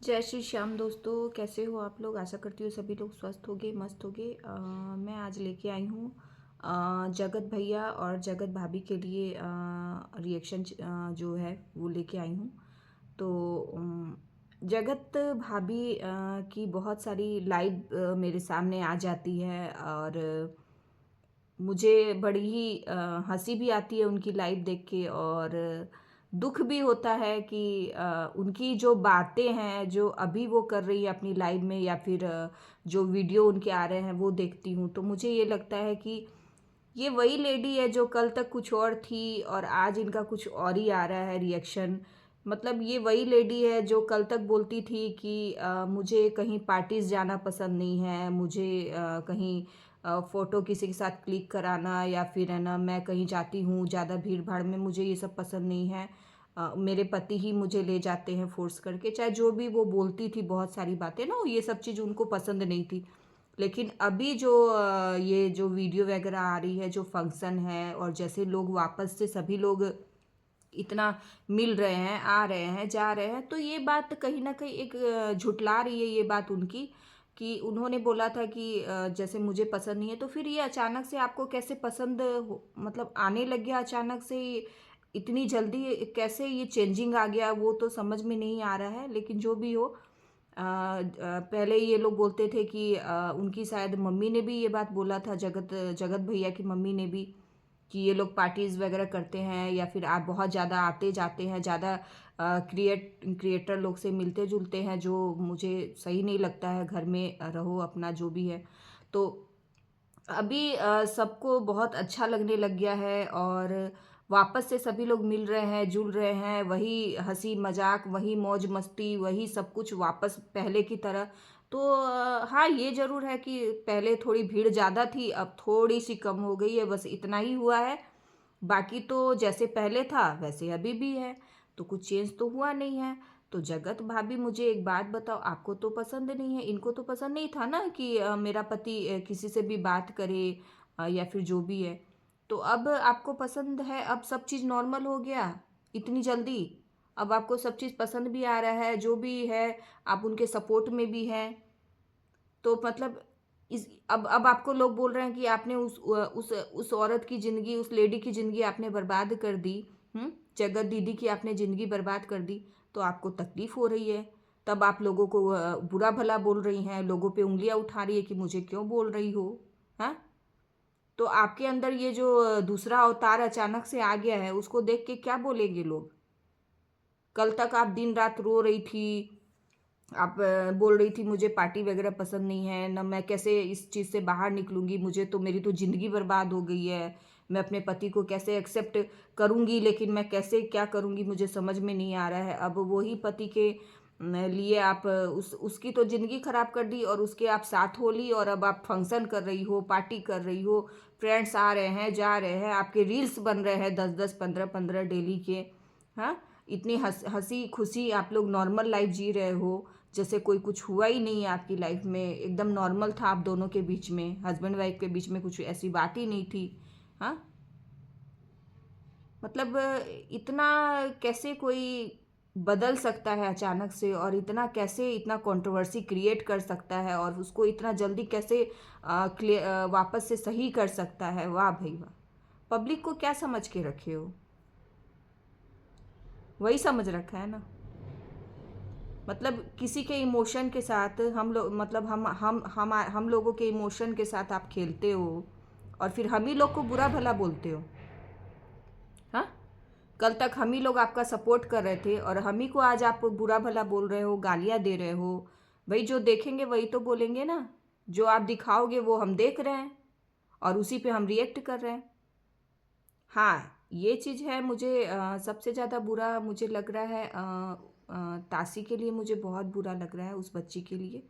जय श्री श्याम दोस्तों, कैसे हो आप लोग। आशा करती हूँ सभी लोग स्वस्थ होंगे, मस्त होंगे। मैं आज लेके आई हूँ जगत भैया और जगत भाभी के लिए रिएक्शन जो है वो लेके आई हूँ। तो जगत भाभी की बहुत सारी लाइव मेरे सामने आ जाती है और मुझे बड़ी ही हंसी भी आती है उनकी लाइव देख के, और दुख भी होता है कि उनकी जो बातें हैं जो अभी वो कर रही है अपनी लाइव में, या फिर जो वीडियो उनके आ रहे हैं वो देखती हूँ तो मुझे ये लगता है कि ये वही लेडी है जो कल तक कुछ और थी और आज इनका कुछ और ही आ रहा है रिएक्शन। मतलब ये वही लेडी है जो कल तक बोलती थी कि मुझे कहीं पार्टीज जाना पसंद नहीं है, मुझे कहीं फ़ोटो किसी के साथ क्लिक कराना, या फिर है ना मैं कहीं जाती हूँ ज़्यादा भीड़ भाड़ में, मुझे ये सब पसंद नहीं है। मेरे पति ही मुझे ले जाते हैं फोर्स करके, चाहे जो भी वो बोलती थी बहुत सारी बातें ना, ये सब चीज़ उनको पसंद नहीं थी। लेकिन अभी जो ये जो वीडियो वगैरह आ रही है, जो फंक्शन है, और जैसे लोग वापस से सभी लोग इतना मिल रहे हैं, आ रहे हैं, जा रहे हैं, तो ये बात कहीं ना कहीं एक झुटला रही है ये बात उनकी, कि उन्होंने बोला था कि जैसे मुझे पसंद नहीं है, तो फिर ये अचानक से आपको कैसे पसंद मतलब आने लग गया अचानक से इतनी जल्दी, कैसे ये चेंजिंग आ गया वो तो समझ में नहीं आ रहा है। लेकिन जो भी हो, पहले ये लोग बोलते थे कि उनकी शायद मम्मी ने भी ये बात बोला था, जगत जगत भैया की मम्मी ने भी, कि ये लोग पार्टीज़ वगैरह करते हैं या फिर आप बहुत ज़्यादा आते जाते हैं, ज़्यादा क्रिएटर लोग से मिलते जुलते हैं, जो मुझे सही नहीं लगता है। घर में रहो अपना जो भी है। तो अभी सबको बहुत अच्छा लगने लग गया है, और वापस से सभी लोग मिल रहे हैं, जुल रहे हैं, वही हंसी मजाक, वही मौज मस्ती, वही सब कुछ वापस पहले की तरह। तो हाँ, ये ज़रूर है कि पहले थोड़ी भीड़ ज़्यादा थी, अब थोड़ी सी कम हो गई है, बस इतना ही हुआ है। बाकी तो जैसे पहले था वैसे अभी भी है, तो कुछ चेंज तो हुआ नहीं है। तो जगत भाभी, मुझे एक बात बताओ, आपको तो पसंद नहीं है, इनको तो पसंद नहीं था ना कि मेरा पति किसी से भी बात करे, या फिर जो भी है। तो अब आपको पसंद है, अब सब चीज़ नॉर्मल हो गया इतनी जल्दी। अब आपको सब चीज़ पसंद भी आ रहा है, जो भी है आप उनके सपोर्ट में भी हैं। तो मतलब इस अब आपको लोग बोल रहे हैं कि आपने उस औरत की ज़िंदगी, उस लेडी की ज़िंदगी आपने बर्बाद कर दी। जगत दीदी की आपने ज़िंदगी बर्बाद कर दी, तो आपको तकलीफ़ हो रही है। तब आप लोगों को बुरा भला बोल रही हैं, लोगों पे उँगलियाँ उठा रही है कि मुझे क्यों बोल रही हो। हाँ, तो आपके अंदर ये जो दूसरा अवतार अचानक से आ गया है, उसको देख के क्या बोलेंगे लोग। कल तक आप दिन रात रो रही थी, आप बोल रही थी मुझे पार्टी वगैरह पसंद नहीं है ना, मैं कैसे इस चीज़ से बाहर निकलूंगी, मुझे तो मेरी तो ज़िंदगी बर्बाद हो गई है, मैं अपने पति को कैसे एक्सेप्ट करूंगी, लेकिन मैं कैसे क्या करूंगी मुझे समझ में नहीं आ रहा है। अब वही पति के लिए आप उसकी तो ज़िंदगी खराब कर दी, और उसके आप साथ हो ली, और अब आप फंक्शन कर रही हो, पार्टी कर रही हो, फ्रेंड्स आ रहे हैं, जा रहे हैं, आपके रील्स बन रहे हैं 10-10, 15-15 डेली के। हाँ, इतनी हंसी खुशी आप लोग नॉर्मल लाइफ जी रहे हो, जैसे कोई कुछ हुआ ही नहीं है आपकी लाइफ में, एकदम नॉर्मल था आप दोनों के बीच में, हस्बैंड वाइफ के बीच में कुछ ऐसी बात ही नहीं थी। हाँ, मतलब इतना कैसे कोई बदल सकता है अचानक से, और इतना कैसे इतना कंट्रोवर्सी क्रिएट कर सकता है, और उसको इतना जल्दी कैसे वापस से सही कर सकता है। वाह भाई वाह, पब्लिक को क्या समझ के रखे हो, वही समझ रखा है ना। मतलब किसी के इमोशन के साथ हम लोग, मतलब हम लोगों के इमोशन के साथ आप खेलते हो, और फिर हम ही लोग को बुरा भला बोलते हो। हाँ, कल तक हम ही लोग आपका सपोर्ट कर रहे थे, और हम ही को आज आप बुरा भला बोल रहे हो, गालियाँ दे रहे हो। भाई, जो देखेंगे वही तो बोलेंगे ना, जो आप दिखाओगे वो हम देख रहे हैं, और उसी पे हम रिएक्ट कर रहे हैं। हाँ, ये चीज़ है। मुझे सबसे ज़्यादा बुरा मुझे लग रहा है तासी के लिए, मुझे बहुत बुरा लग रहा है उस बच्ची के लिए।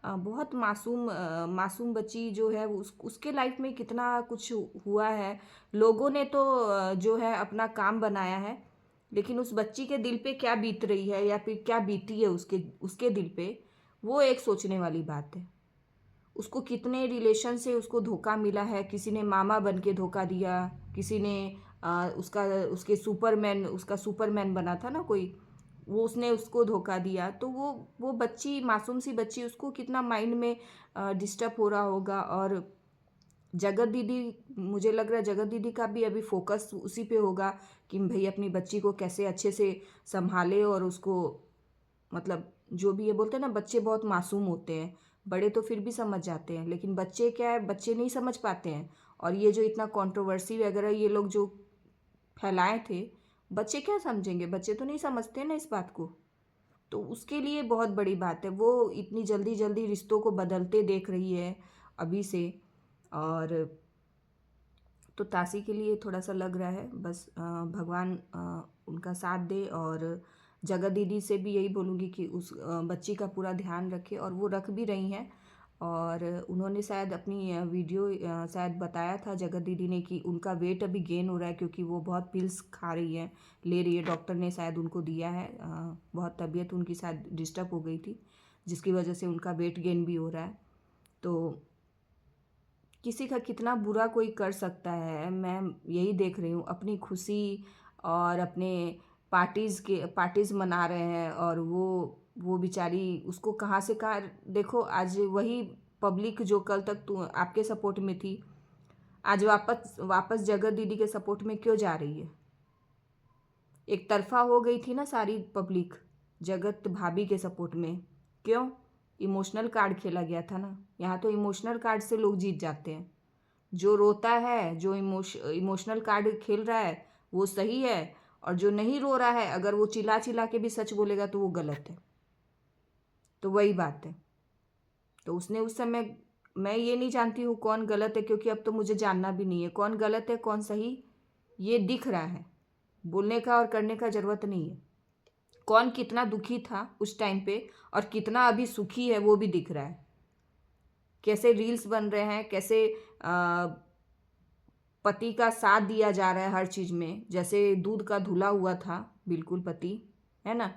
बहुत मासूम मासूम बच्ची जो है, उसके लाइफ में कितना कुछ हुआ है। लोगों ने तो जो है अपना काम बनाया है, लेकिन उस बच्ची के दिल पे क्या बीत रही है, या फिर क्या बीती है उसके उसके दिल पे, वो एक सोचने वाली बात है। उसको कितने रिलेशन से उसको धोखा मिला है, किसी ने मामा बन के धोखा दिया, किसी ने उसका उसके सुपरमैन, उसका सुपरमैन बना था ना कोई, वो उसने उसको धोखा दिया, तो वो बच्ची, मासूम सी बच्ची, उसको कितना माइंड में डिस्टर्ब हो रहा होगा। और जगत दीदी, मुझे लग रहा है जगत दीदी का भी अभी फोकस उसी पे होगा कि भाई अपनी बच्ची को कैसे अच्छे से संभाले और उसको, मतलब जो भी ये बोलते हैं ना, बच्चे बहुत मासूम होते हैं, बड़े तो फिर भी समझ जाते हैं, लेकिन बच्चे क्या है, बच्चे नहीं समझ पाते हैं। और ये जो इतना कंट्रोवर्सी वगैरह ये लोग जो फैलाए थे, बच्चे क्या समझेंगे, बच्चे तो नहीं समझते ना इस बात को। तो उसके लिए बहुत बड़ी बात है, वो इतनी जल्दी जल्दी रिश्तों को बदलते देख रही है अभी से। और तो तासी के लिए थोड़ा सा लग रहा है, बस भगवान उनका साथ दे। और जगत दीदी से भी यही बोलूँगी कि उस बच्ची का पूरा ध्यान रखे, और वो रख भी रही हैं। और उन्होंने शायद अपनी वीडियो शायद बताया था जगत दीदी ने कि उनका वेट अभी गेन हो रहा है, क्योंकि वो बहुत पिल्स खा रही हैं, ले रही है, डॉक्टर ने शायद उनको दिया है। बहुत तबीयत उनकी शायद डिस्टर्ब हो गई थी, जिसकी वजह से उनका वेट गेन भी हो रहा है। तो किसी का कितना बुरा कोई कर सकता है, मैं यही देख रही हूँ। अपनी खुशी और अपने पार्टीज़ मना रहे हैं, और वो बेचारी, उसको कहाँ से कहाँ, देखो आज वही पब्लिक जो कल तक तू आपके सपोर्ट में थी, आज वापस वापस जगत दीदी के सपोर्ट में क्यों जा रही है। एक तरफा हो गई थी ना सारी पब्लिक जगत भाभी के सपोर्ट में, क्यों? इमोशनल कार्ड खेला गया था ना। यहाँ तो इमोशनल कार्ड से लोग जीत जाते हैं। जो रोता है, जो इमोशनल कार्ड खेल रहा है, वो सही है। और जो नहीं रो रहा है, अगर वो चिल्ला चिल्ला के भी सच बोलेगा तो वो गलत है। तो वही बात है। तो उसने उस समय, मैं ये नहीं जानती हूँ कौन गलत है, क्योंकि अब तो मुझे जानना भी नहीं है कौन गलत है कौन सही। ये दिख रहा है, बोलने का और करने का ज़रूरत नहीं है। कौन कितना दुखी था उस टाइम पे और कितना अभी सुखी है, वो भी दिख रहा है। कैसे रील्स बन रहे हैं, कैसे पति का साथ दिया जा रहा है हर चीज़ में, जैसे दूध का धुला हुआ था बिल्कुल पति, है ना।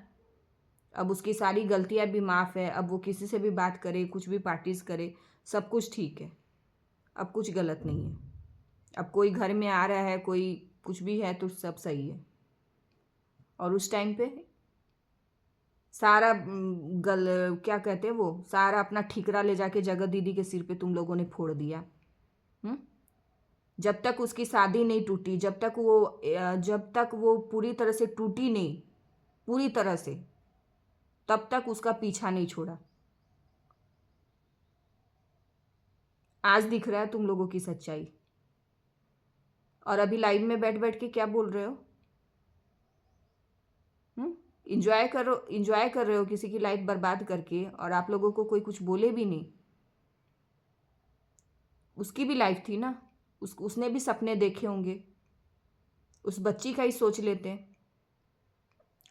अब उसकी सारी गलतियां भी माफ़ है, अब वो किसी से भी बात करे, कुछ भी पार्टीज करे, सब कुछ ठीक है। अब कुछ गलत नहीं है। अब कोई घर में आ रहा है, कोई कुछ भी है, तो सब सही है। और उस टाइम पे सारा क्या कहते हैं वो, सारा अपना ठिकरा ले जाके जगत दीदी के सिर पे तुम लोगों ने फोड़ दिया। हम्म। जब तक उसकी शादी नहीं टूटी, जब तक वो पूरी तरह से टूटी नहीं, पूरी तरह से, तब तक उसका पीछा नहीं छोड़ा। आज दिख रहा है तुम लोगों की सच्चाई। और अभी लाइव में बैठ बैठ के क्या बोल रहे हो? इंजॉय कर रहे हो किसी की लाइफ बर्बाद करके, और आप लोगों को कोई कुछ बोले भी नहीं। उसकी भी लाइफ थी ना, उसने भी सपने देखे होंगे। उस बच्ची का ही सोच लेते हैं।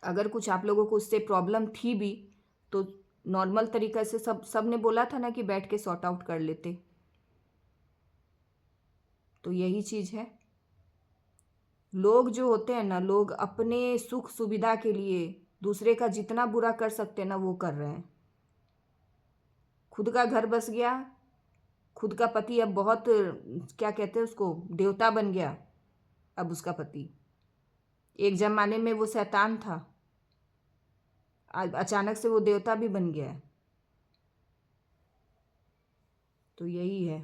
अगर कुछ आप लोगों को उससे प्रॉब्लम थी भी, तो नॉर्मल तरीका से सब ने बोला था ना कि बैठ के सॉर्ट आउट कर लेते। तो यही चीज़ है। लोग जो होते हैं ना, लोग अपने सुख सुविधा के लिए दूसरे का जितना बुरा कर सकते हैं ना, वो कर रहे हैं। खुद का घर बस गया, खुद का पति अब बहुत, क्या कहते हैं उसको, देवता बन गया। अब उसका पति, एक जमाने में वो शैतान था, आज अचानक से वो देवता भी बन गया है। तो यही है,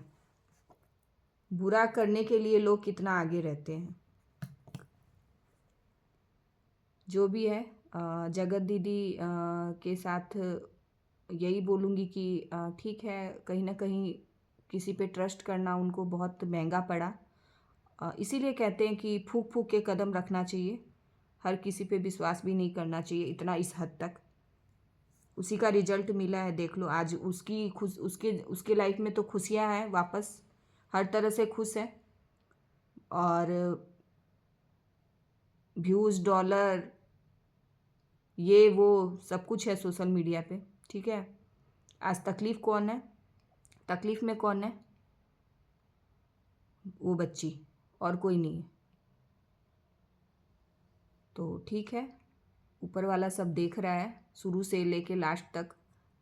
बुरा करने के लिए लोग कितना आगे रहते हैं। जो भी है, जगत दीदी के साथ यही बोलूँगी कि ठीक है, कहीं ना कहीं किसी पे ट्रस्ट करना उनको बहुत महंगा पड़ा। इसीलिए कहते हैं कि फूक फूक के कदम रखना चाहिए, हर किसी पे विश्वास भी नहीं करना चाहिए इतना, इस हद तक। उसी का रिजल्ट मिला है, देख लो आज उसकी खुश, उसके लाइफ में तो खुशियाँ हैं, वापस हर तरह से खुश है। और व्यूज़, डॉलर, ये वो सब कुछ है सोशल मीडिया पे, ठीक है। आज तकलीफ़ कौन है, तकलीफ़ में कौन है? वो बच्ची, और कोई नहीं है। तो ठीक है, ऊपर वाला सब देख रहा है शुरू से लेके लास्ट तक।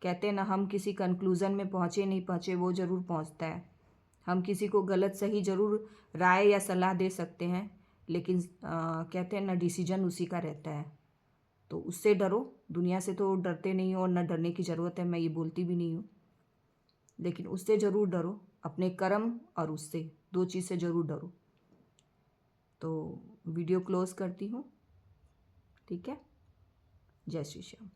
कहते हैं ना, हम किसी कंक्लूज़न में पहुँचे नहीं पहुँचे, वो ज़रूर पहुँचता है। हम किसी को गलत सही ज़रूर राय या सलाह दे सकते हैं, लेकिन कहते हैं ना, डिसीजन उसी का रहता है। तो उससे डरो। दुनिया से तो डरते नहीं हो और ना डरने की ज़रूरत है, मैं ये बोलती भी नहीं हूँ, लेकिन उससे ज़रूर डरो, अपने कर्म और उससे, दो चीज़ से ज़रूर डरो। तो वीडियो क्लोज़ करती हूँ, ठीक है। जय श्री श्याम।